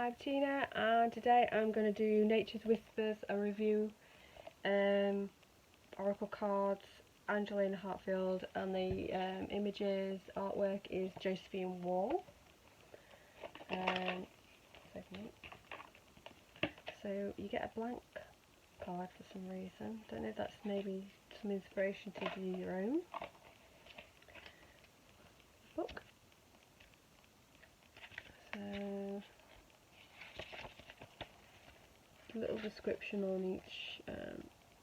I'm Tina, and today I'm going to do Nature's Whispers, a review, Oracle cards, Angelina Hartfield, and the images, artwork is Josephine Wall. So you get a blank card for some reason. Don't know if that's maybe some inspiration to do your own book. So a little description on each,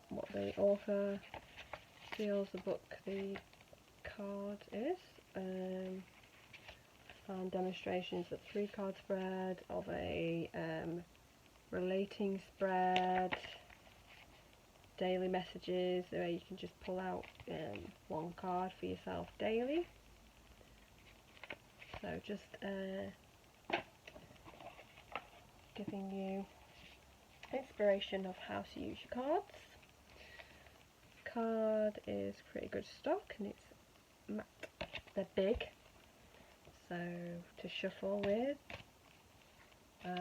what the author feels the book the card is, and demonstrations of 3-card spread, of a relating spread, daily messages where you can just pull out one card for yourself daily. So just giving you inspiration of how to use your cards. Card is pretty good stock and it's matte. They're big, so to shuffle with, you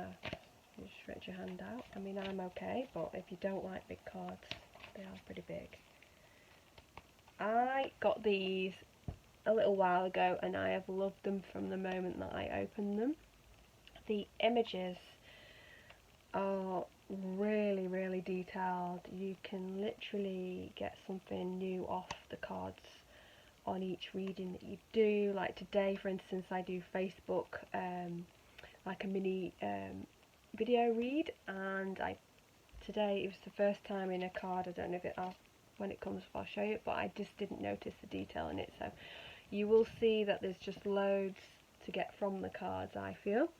just stretch your hand out. I mean, I'm okay, but if you don't like big cards, they are pretty big. I got these a little while ago and I have loved them from the moment that I opened them. The images are really detailed. You can literally get something new off the cards on each reading that you do. Like today, for instance, I do Facebook, like a mini video read, and today it was the first time in a card. I don't know if when it comes I'll show you, but I just didn't notice the detail in it. So you will see that there's just loads to get from the cards, I feel.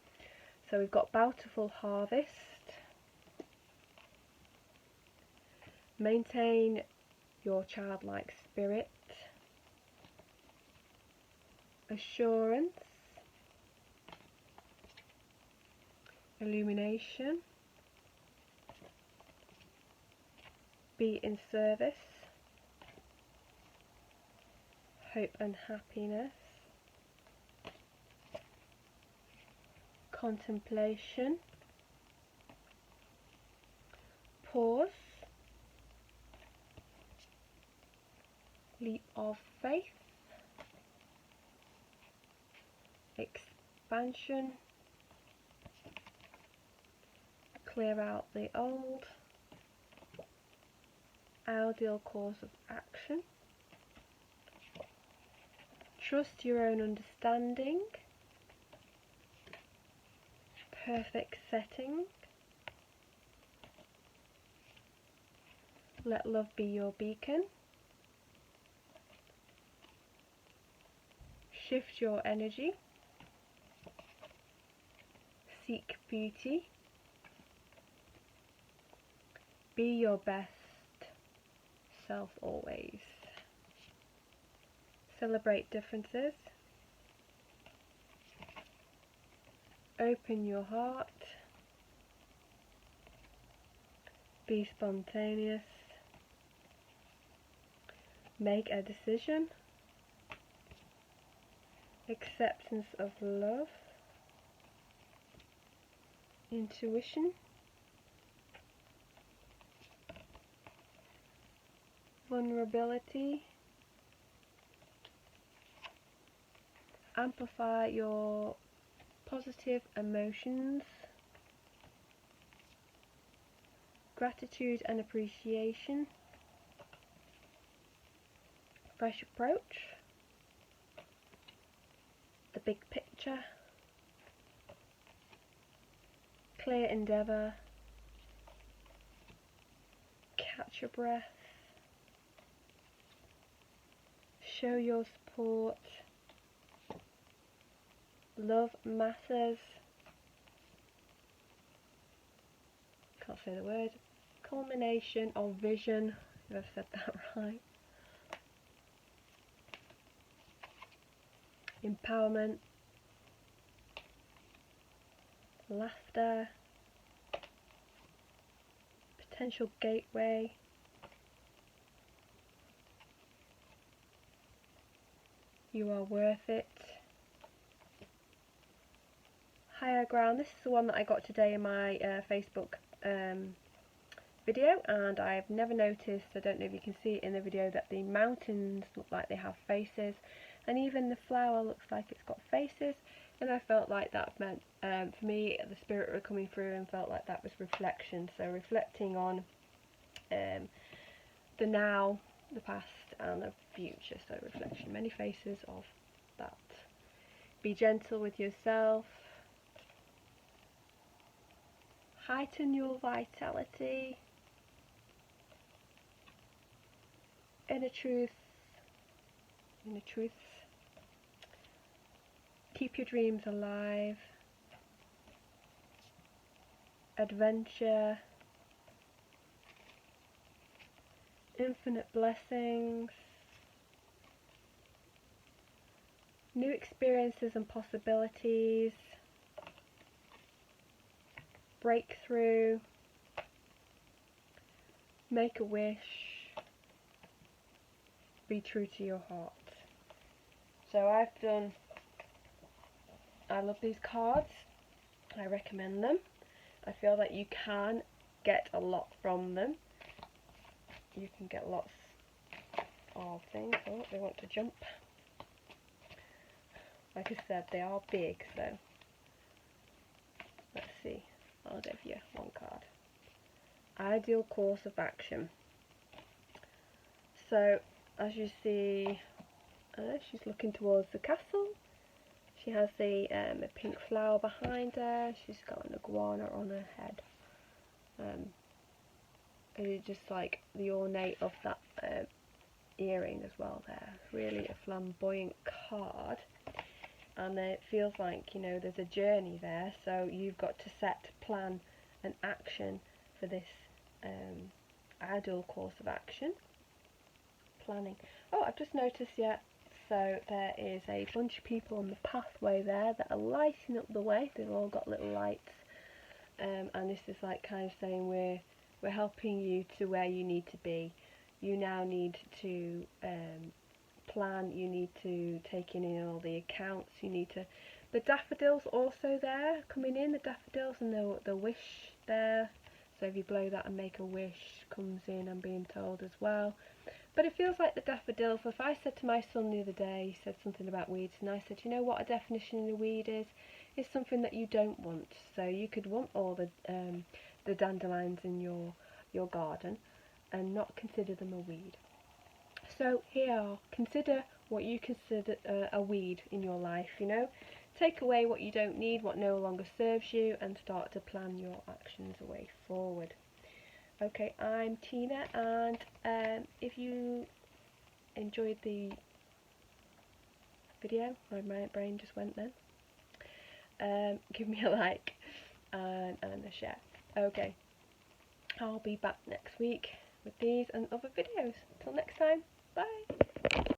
So we've got Bountiful Harvest, Maintain Your Childlike Spirit, Assurance, Illumination, Be in Service, Hope and Happiness, Contemplation, Pause, Leap of Faith, Expansion, Clear Out the Old, Ideal Course of Action, Trust Your Own Understanding, Perfect Setting, Let Love Be Your Beacon, Shift Your Energy, Seek Beauty, Be Your Best Self Always, Celebrate Differences, Open Your Heart, Be Spontaneous, Make a Decision, Acceptance of Love, Intuition, Vulnerability, Amplify Your Positive Emotions, Gratitude and Appreciation, Fresh Approach, The Big Picture, Clear Endeavour, Catch Your Breath, Show Your Support, Love Matters, can't say the word, Culmination or Vision, if I've said that right, Empowerment, Laughter, Potential Gateway, You Are Worth It, higher ground. This is the one that I got today in my Facebook video, and I've never noticed, I don't know if you can see it in the video, that the mountains look like they have faces, and even the flower looks like it's got faces, and I felt like that meant, for me, the spirit were coming through and felt like that was reflection, so reflecting on the now, the past and the future, so reflection, many faces of that. Be gentle with yourself, heighten your vitality, inner truths, keep your dreams alive, adventure, infinite blessings, new experiences and possibilities, breakthrough, make a wish, be true to your heart. So I love these cards, I recommend them. I feel that you can get a lot from them. You can get lots of things. Oh, they want to jump. Like I said, they are big, so let's see. I'll give you one card. Ideal course of action. So, as you see, she's looking towards the castle. She has a pink flower behind her. She's got an iguana on her head. And it's just like the ornate of that earring as well there. Really a flamboyant card. And it feels like, you know, there's a journey there, so you've got to set, plan and action for this ideal course of action. Planning. Oh, I've just noticed, yeah, so there is a bunch of people on the pathway there that are lighting up the way. They've all got little lights, and this is like kind of saying we're helping you to where you need to be. You now need to plan, you need to take in all the accounts, you need to, the daffodils also there coming in, the daffodils and the wish there, so if you blow that and make a wish comes in, I'm being told as well. But it feels like the daffodils, if I said to my son the other day, he said something about weeds, and I said, you know what a definition of a weed is? It's something that you don't want. So you could want all the dandelions in your garden and not consider them a weed. So here, consider what you consider a weed in your life, you know. Take away what you don't need, what no longer serves you, and start to plan your actions away forward. Okay, I'm Tina, and if you enjoyed the video, my brain just went then, give me a like and a share. Okay, I'll be back next week with these and other videos. Till next time, bye!